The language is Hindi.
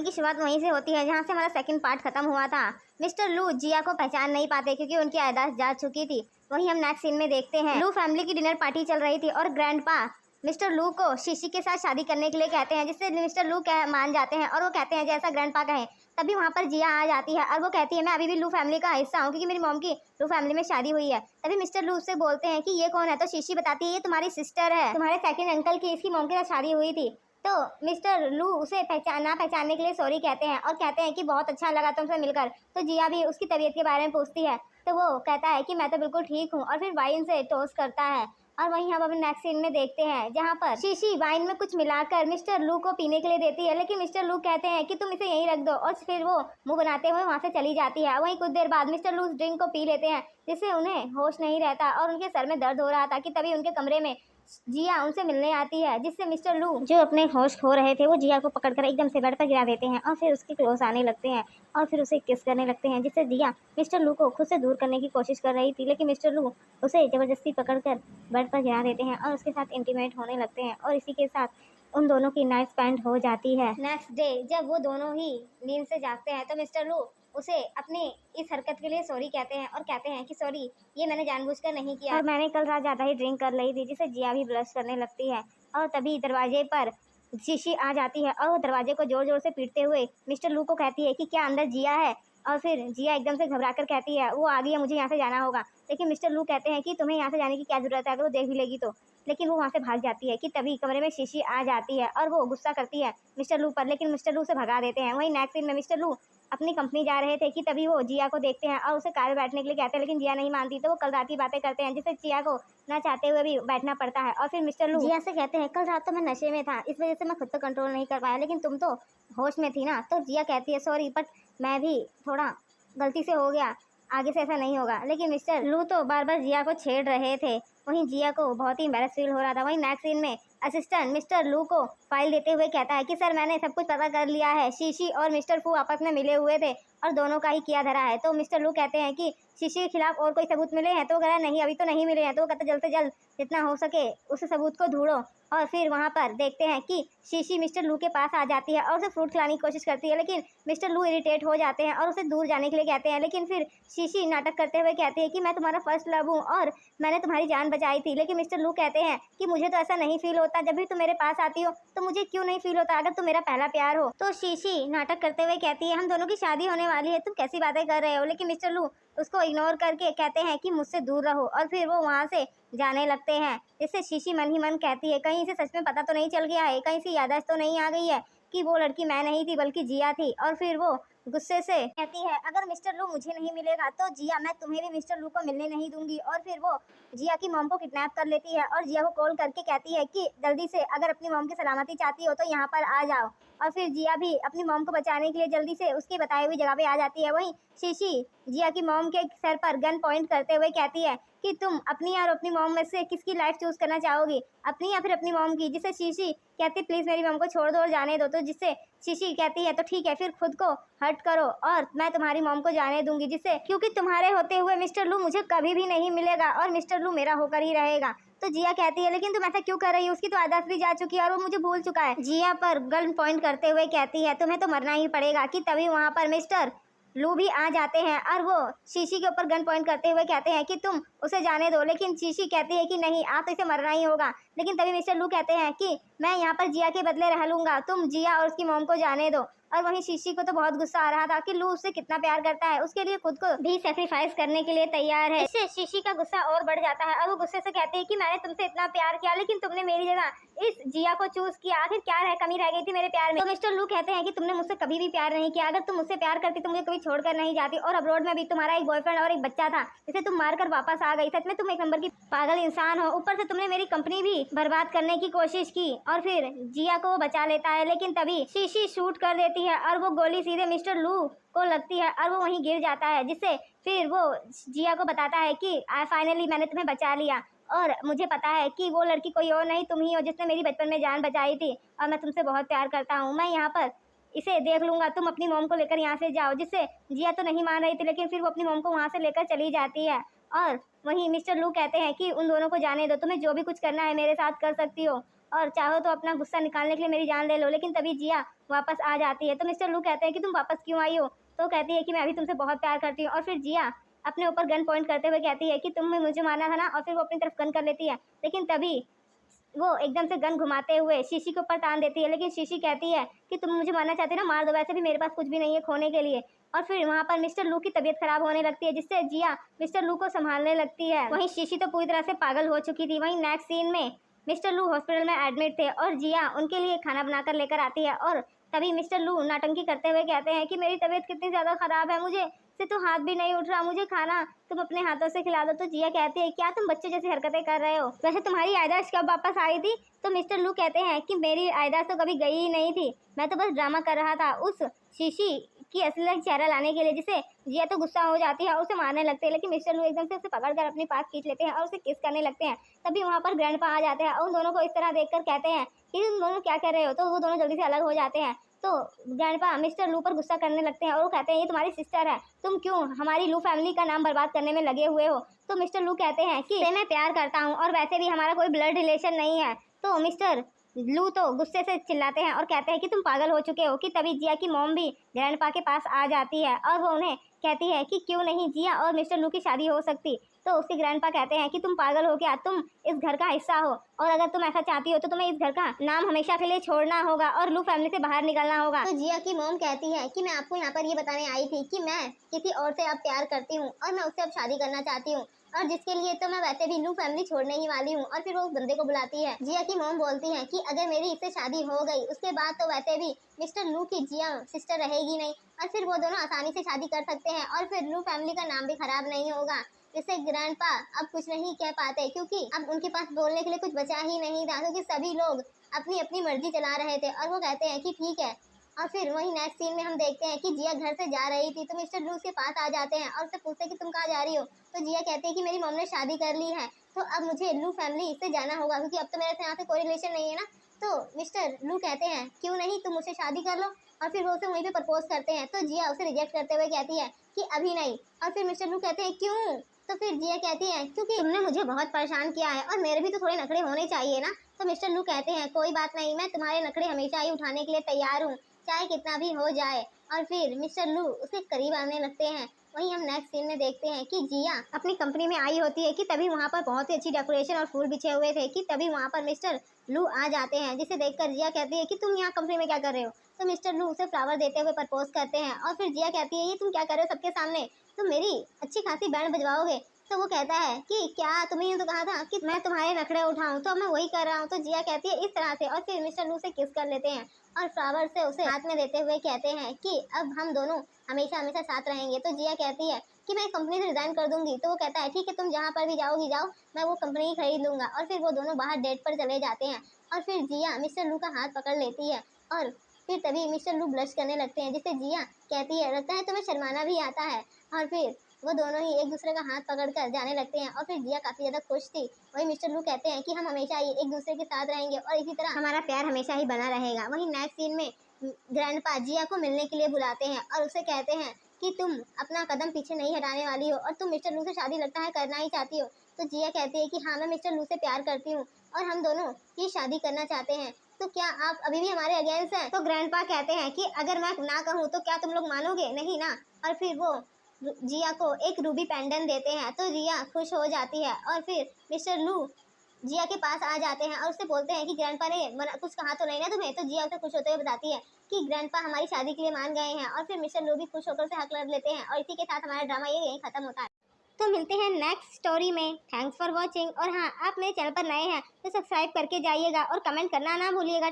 कहानी की शुरुआत वहीं से होती है जहाँ से हमारा सेकंड पार्ट खत्म हुआ था। मिस्टर लू जिया को पहचान नहीं पाते क्योंकि उनकी याददाश्त जा चुकी थी। वहीं हम नेक्स्ट सीन में देखते हैं लू फैमिली की डिनर पार्टी चल रही थी और ग्रैंडपा मिस्टर लू को शीशी के साथ शादी करने के लिए कहते हैं, जिससे मिस्टर लू मान जाते हैं और वो कहते हैं जैसा ग्रैंडपा कहें। तभी वहाँ पर जिया आ जाती है और वो कहती है मैं अभी भी लू फैमिली का हिस्सा हूँ क्योंकि मेरी मॉम की लू फैमिली में शादी हुई है। तभी मिस्टर लू से बोलते हैं कि ये कौन है, तो शीशी बताती है ये तुम्हारी सिस्टर है, तुम्हारे सेकंड अंकल की, इसकी मॉम के साथ शादी हुई थी। तो मिस्टर लू उसे पहचानने के लिए सॉरी कहते हैं और कहते हैं कि बहुत अच्छा लगा तुमसे मिलकर। तो जिया भी उसकी तबीयत के बारे में पूछती है तो वो कहता है कि मैं तो बिल्कुल ठीक हूँ और फिर वाइन से टोस्ट करता है। और वहीं हम अपने नेक्स्ट सीन में देखते हैं जहाँ पर शीशी वाइन में कुछ मिलाकर मिस्टर लू को पीने के लिए देती है, लेकिन मिस्टर लू कहते हैं कि तुम इसे यहीं रख दो और फिर वो मुंह बनाते हुए वहाँ से चली जाती है। वहीं कुछ देर बाद मिस्टर लू उस ड्रिंक को पी लेते हैं जिससे उन्हें होश नहीं रहता और उनके सर में दर्द हो रहा था कि तभी उनके कमरे में जिया उनसे मिलने आती है, जिससे मिस्टर लू जो अपने होश खो रहे थे वो जिया को पकड़कर एकदम से बेड पर गिरा देते हैं और फिर उसके क्लोज आने लगते हैं और फिर उसे किस करने लगते हैं, जिससे जिया मिस्टर लू को खुद से दूर करने की कोशिश कर रही थी, लेकिन मिस्टर लू उसे जबरदस्ती पकड़कर बेड पर गिरा देते हैं और उसके साथ इंटीमेट होने लगते हैं और इसी के साथ उन दोनों की नाइट स्पेंड हो जाती है। नेक्स्ट डे जब वो दोनों ही नींद से जागते हैं तो मिस्टर लू उसे अपनी इस हरकत के लिए सॉरी कहते हैं और कहते हैं कि सॉरी ये मैंने जानबूझकर नहीं किया और मैंने कल रात ज़्यादा ही ड्रिंक कर ली थी, जिससे जिया भी ब्लश करने लगती है। और तभी दरवाजे पर शीशी आ जाती है और वो दरवाजे को जोर जोर से पीटते हुए मिस्टर लू को कहती है कि क्या अंदर जिया है। और फिर जिया एकदम से घबरा कर कहती है वो आ गई है, मुझे यहाँ से जाना होगा। लेकिन मिस्टर लू कहते हैं कि तुम्हें यहाँ से जाने की क्या जरूरत है, अगर वो देख भी लेगी तो। लेकिन वो वहाँ से भाग जाती है कि तभी कमरे में शीशी आ जाती है और वो गुस्सा करती है मिस्टर लू पर, लेकिन मिस्टर लू से भगा देते हैं। वहीं नेक्स्ट सीन में मिस्टर लू अपनी कंपनी जा रहे थे कि तभी वो जिया को देखते हैं और उसे कार में बैठने के लिए कहते हैं, लेकिन जिया नहीं मानती। तो वो कल रात की बातें करते हैं जिससे जिया को ना चाहते हुए भी बैठना पड़ता है। और फिर मिस्टर लू जिया से कहते हैं कल रात तो मैं नशे में था, इस वजह से मैं खुद पर कंट्रोल नहीं कर पाया, लेकिन तुम तो होश में थी ना। तो जिया कहती है सॉरी बट मैं भी थोड़ा गलती से हो गया, आगे से ऐसा नहीं होगा। लेकिन मिस्टर लू तो बार बार जिया को छेड़ रहे थे, वहीं जिया को बहुत ही एम्बैरेस फील हो रहा था। वहीं नेक्स्ट सीन में असिस्टेंट मिस्टर लू को फाइल देते हुए कहता है कि सर मैंने सब कुछ पता कर लिया है, शीशी और मिस्टर फू आपस में मिले हुए थे और दोनों का ही किया धरा है। तो मिस्टर लू कहते हैं कि शीशी के खिलाफ और कोई सबूत मिले हैं, तो वो कह रहा है नहीं अभी तो नहीं मिले हैं। तो वो कहते जल्द से जल्द जितना हो सके उस सबूत को ढूंढो। और फिर वहाँ पर देखते हैं कि शीशी मिस्टर लू के पास आ जाती है और उसे फ्रूट खिलाने की कोशिश करती है, लेकिन मिस्टर लू इरिटेट हो जाते हैं और उसे दूर जाने के लिए कहते हैं। लेकिन फिर शीशी नाटक करते हुए कहती है कि मैं तुम्हारा फर्स्ट लव हूँ और मैंने तुम्हारी जान बचाई थी। लेकिन मिस्टर लू कहते हैं कि मुझे तो ऐसा नहीं फील होता, जब भी तुम मेरे पास आती हो तो मुझे क्यों नहीं फील होता अगर तुम मेरा पहला प्यार हो। तो शीशी नाटक करते हुए कहती है हम दोनों की शादी होने वाली है, तुम कैसी बातें कर रहे हो। लेकिन मिस्टर लू उसको इग्नोर करके कहते हैं कि मुझसे दूर रहो और फिर वो वहाँ से जाने लगते हैं। इससे शीशी मन ही मन कहती है कहीं से सच में पता तो नहीं चल गया है, कहीं से याददाश्त तो नहीं आ गई है कि वो लड़की मैं नहीं थी बल्कि जिया थी। और फिर वो गुस्से से कहती है अगर मिस्टर लू मुझे नहीं मिलेगा तो जिया मैं तुम्हें भी मिस्टर लू को मिलने नहीं दूंगी। और फिर वो जिया की मॉम को किडनैप कर लेती है और जिया को कॉल करके कहती है कि जल्दी से अगर अपनी मॉम की सलामती चाहती हो तो यहाँ पर आ जाओ। और फिर जिया भी अपनी मॉम को बचाने के लिए जल्दी से उसकी बताई हुई जगह पे आ जाती है। वहीं शीशी जिया की मॉम के सर पर गन पॉइंट करते हुए कहती है कि तुम अपनी और अपनी मॉम में से किसकी लाइफ चूज करना चाहोगी, अपनी या फिर अपनी मॉम की। जिससे शीशी कहती प्लीज मेरी मॉम को छोड़ दो और जाने दो। तो जिससे शीशी कहती है तो ठीक है फिर खुद को हर्ट करो और मैं तुम्हारी मॉम को जाने दूंगी, जिससे क्योंकि तुम्हारे होते हुए मिस्टर लू मुझे कभी भी नहीं मिलेगा और मिस्टर लू मेरा होकर ही रहेगा। तो जिया कहती है लेकिन तुम ऐसा क्यों कर रही हो, उसकी तो आदत भी जा चुकी है और वो मुझे भूल चुका है। जिया पर गन पॉइंट करते हुए कहती है तुम्हें तो मरना ही पड़ेगा। कि तभी वहाँ पर मिस्टर लू भी आ जाते हैं और वो शीशी के ऊपर गन पॉइंट करते हुए कहते हैं कि तुम उसे जाने दो। लेकिन शीशी कहती है कि नहीं आप तो इसे मरना ही होगा। लेकिन तभी मिस्टर लू कहते हैं कि मैं यहाँ पर जिया के बदले रह लूंगा, तुम जिया और उसकी मॉम को जाने दो। और वहीं शीशी को तो बहुत गुस्सा आ रहा था कि लू उससे कितना प्यार करता है, उसके लिए खुद को भी सेक्रीफाइस करने के लिए तैयार है। इससे शीशी का गुस्सा और बढ़ जाता है और वो गुस्से से कहती है कि मैंने तुमसे इतना प्यार किया लेकिन तुमने मेरी जगह इस जिया को चूज किया, आखिर क्या कमी रह गई थी मेरे प्यार में। तो मिस्टर लू कहते हैं कि तुमने मुझसे कभी भी प्यार नहीं किया, अगर तुम मुझसे प्यार करती तो मुझे कभी छोड़कर नहीं जाती और अब्रॉड में भी तुम्हारा एक बॉयफ्रेंड और एक बच्चा था जिसे तुम मारकर वापस आ गई। सच में तुम एक नंबर की पागल इंसान हो, ऊपर से तुमने मेरी कंपनी भी बर्बाद करने की कोशिश की। और फिर जिया को वो बचा लेता है, लेकिन तभी शीशी शूट कर देती है और वो गोली सीधे मिस्टर लू को लगती है और वो वहीं गिर जाता है। जिससे फिर वो जिया को बताता है कि फाइनली मैंने तुम्हें बचा लिया और मुझे पता है कि वो लड़की कोई और नहीं तुम ही हो जिसने मेरी बचपन में जान बचाई थी और मैं तुमसे बहुत प्यार करता हूँ। मैं यहाँ पर इसे देख लूंगा, तुम अपनी मॉम को लेकर यहाँ से जाओ। जिससे जिया तो नहीं मान रही थी, लेकिन फिर वो अपनी मॉम को वहाँ से लेकर चली जाती है। और वहीं मिस्टर लू कहते हैं कि उन दोनों को जाने दो, तुम्हें जो भी कुछ करना है मेरे साथ कर सकती हो। और चाहो तो अपना गुस्सा निकालने के लिए मेरी जान ले लो। लेकिन तभी जिया वापस आ जाती है। तो मिस्टर लू कहते हैं कि तुम वापस क्यों आई हो? तो कहती है कि मैं अभी तुमसे बहुत प्यार करती हूँ। और फिर जिया अपने ऊपर गन पॉइंट करते हुए कहती है कि तुमने मुझे मारना था ना। और फिर वो अपनी तरफ गन कर लेती है। लेकिन तभी वो एकदम से गन घुमाते हुए शीशी के ऊपर तान देती है। लेकिन शीशी कहती है कि तुम मुझे मारना चाहती हो ना, मार दो, वैसे भी मेरे पास कुछ भी नहीं है खोने के लिए। और फिर वहाँ पर मिस्टर लू की तबीयत खराब होने लगती है, जिससे जिया मिस्टर लू को संभालने लगती है। वहीं शीशी तो पूरी तरह से पागल हो चुकी थी। वहीं नेक्स्ट सीन में मिस्टर लू हॉस्पिटल में एडमिट थे और जिया उनके लिए खाना बनाकर लेकर आती है। और तभी मिस्टर लू नाटंकी करते हुए कहते हैं कि मेरी तबीयत कितनी ज़्यादा ख़राब है, मुझे से तो हाथ भी नहीं उठ रहा, मुझे खाना तुम अपने हाथों से खिला दो। तो जिया कहती है क्या तुम बच्चे जैसी हरकतें कर रहे हो? वैसे तुम्हारी आयदाश कब वापस आई थी? तो मिस्टर लू कहते हैं कि मेरी आयदाश तो कभी गई ही नहीं थी, मैं तो बस ड्रामा कर रहा था उस शीशी की असली चेहरा लाने के लिए। जिसे जिया तो गुस्सा हो जाती है और उसे मारने लगते हैं। लेकिन मिस्टर लू एकदम से उसे पकड़कर अपने पास खींच लेते हैं और उसे किस करने लगते हैं। तभी वहाँ पर ग्रैंडपा आ जाते हैं और उन दोनों को इस तरह देखकर कहते हैं कि तुम दोनों क्या कर रहे हो? तो वो दोनों जल्दी से अलग हो जाते हैं। तो ग्रैंडपा मिस्टर लू पर गुस्सा करने लगते हैं और वो कहते हैं ये तुम्हारी सिस्टर है, तुम क्यों हमारी लू फैमिली का नाम बर्बाद करने में लगे हुए हो? तो मिस्टर लू कहते हैं कि मैं प्यार करता हूँ और वैसे भी हमारा कोई ब्लड रिलेशन नहीं है। तो मिस्टर लू तो गुस्से से चिल्लाते हैं और कहते हैं कि तुम पागल हो चुके हो। कि तभी जिया की मॉम भी ग्रैंडपा के पास आ जाती है और वो उन्हें कहती है कि क्यों नहीं जिया और मिस्टर लू की शादी हो सकती। तो उसके ग्रैंडपा कहते हैं कि तुम पागल हो क्या, तुम इस घर का हिस्सा हो और अगर तुम ऐसा चाहती हो तो तुम्हें इस घर का नाम हमेशा के लिए छोड़ना होगा और लू फैमिली से बाहर निकलना होगा। तो जिया की मॉम कहती है कि मैं आपको यहाँ पर ये बताने आई थी कि मैं किसी और से अब प्यार करती हूँ और मैं उससे अब शादी करना चाहती हूँ, और जिसके लिए तो मैं वैसे भी लू फैमिली छोड़ने ही वाली हूँ। और फिर वो उस बंदे को बुलाती है। जिया की मॉम बोलती है कि अगर मेरी इससे शादी हो गई उसके बाद तो वैसे भी मिस्टर लू की जिया सिस्टर रहेगी नहीं और फिर वो दोनों आसानी से शादी कर सकते हैं और फिर लू फैमिली का नाम भी खराब नहीं होगा। जिससे ग्रैंडपा अब कुछ नहीं कह पाते क्योंकि अब उनके पास बोलने के लिए कुछ बचा ही नहीं था, क्योंकि सभी लोग अपनी अपनी मर्जी चला रहे थे। और वो कहते हैं कि ठीक है। और फिर वही नेक्स्ट सीन में हम देखते हैं कि जिया घर से जा रही थी तो मिस्टर लू उसके पास आ जाते हैं और उससे पूछते हैं कि तुम कहाँ जा रही हो? तो जिया कहते हैं कि मेरी मॉम ने शादी कर ली है तो अब मुझे लू फैमिली से जाना होगा, क्योंकि अब तो मेरे यहाँ से कोई रिलेशन नहीं है ना। तो मिस्टर लू कहते हैं क्यों नहीं, तुम मुझसे शादी कर लो। और फिर वो उसे वहीं पे प्रपोज करते हैं। तो जिया उसे रिजेक्ट करते हुए कहती है कि अभी नहीं। और फिर मिस्टर लू कहते हैं क्यों? तो फिर जिया कहती है क्योंकि तुमने मुझे बहुत परेशान किया है और मेरे भी तो थोड़े नखरे होने चाहिए ना। तो मिस्टर लू कहते हैं कोई बात नहीं, मैं तुम्हारे नखरे हमेशा ही उठाने के लिए तैयार हूँ, चाहे कितना भी हो जाए। और फिर मिस्टर लू उसके करीब आने लगते हैं। वहीं हम नेक्स्ट सीन में देखते हैं कि जिया अपनी कंपनी में आई होती है कि तभी वहाँ पर बहुत ही अच्छी डेकोरेशन और फूल बिछे हुए थे। कि तभी वहाँ पर मिस्टर लू आ जाते हैं, जिसे देखकर जिया कहती है कि तुम यहाँ कंपनी में क्या कर रहे हो? तो मिस्टर लू उसे फ्लावर देते हुए प्रपोज करते हैं। और फिर जिया कहती है ये तुम क्या कर रहे हो सबके सामने, तुम मेरी अच्छी खासी बैंड बजवाओगे? तो वो कहता है कि क्या तुम्हें तो कहा था कि मैं तुम्हारे नखरे उठाऊं, तो मैं वही कर रहा हूँ। तो जिया कहती है इस तरह से। और फिर मिस्टर लू से किस कर लेते हैं और फ्लावर से उसे हाथ में देते हुए कहते हैं कि अब हम दोनों हमेशा हमेशा साथ रहेंगे। तो जिया कहती है कि मैं कंपनी से रिजाइन कर दूंगी। तो वो कहता है ठीक है, तुम जहाँ पर भी जाओगी जाओ, मैं वो कंपनी ही खरीद लूंगा। और फिर वो दोनों बाहर डेट पर चले जाते हैं। और फिर जिया मिस्टर लू का हाथ पकड़ लेती है और फिर तभी मिस्टर लू ब्लश करने लगते हैं, जिससे जिया कहती है लगता है तुम्हें शर्माना भी आता है। और फिर वो दोनों ही एक दूसरे का हाथ पकड़कर जाने लगते हैं। और फिर जिया काफी ज्यादा खुश थी। वही मिस्टर लू कहते हैं कि हम हमेशा ही एक दूसरे के साथ रहेंगे और इसी तरह हमारा प्यार हमेशा ही बना रहेगा। वहीं नेक्स्ट सीन में ग्रैंडपा जिया को मिलने के लिए बुलाते हैं और उसे कहते हैं कि तुम अपना कदम पीछे नहीं हटाने वाली हो और तुम मिस्टर लू से शादी लगता है करना ही चाहती हो। तो जिया कहती है कि हाँ, मैं मिस्टर लू से प्यार करती हूँ और हम दोनों ही शादी करना चाहते हैं। तो क्या आप अभी भी हमारे अगेंस्ट हैं? तो ग्रैंडपा कहते हैं कि अगर मैं ना कहूँ तो क्या तुम लोग मानोगे नहीं ना? और फिर वो जिया को एक रूबी पेंडेंट देते हैं। तो जिया खुश हो जाती है और फिर मिस्टर लू जिया के पास आ जाते हैं और उससे बोलते हैं कि ग्रैंडपा ने कुछ कहा तो नहीं ना तुम्हें? तो जिया उसे खुश होते हुए बताती है कि ग्रैंडपा हमारी शादी के लिए मान गए हैं। और फिर मिस्टर लू भी खुश होकर उसे हक लड़ लेते हैं और इसी के साथ हमारा ड्रामा यहीं खत्म होता है। तो मिलते हैं नेक्स्ट स्टोरी में। Thanks for watching. और हाँ, आप मेरे चैनल पर नए हैं तो सब्सक्राइब करके जाइएगा और कमेंट करना ना भूलिएगा।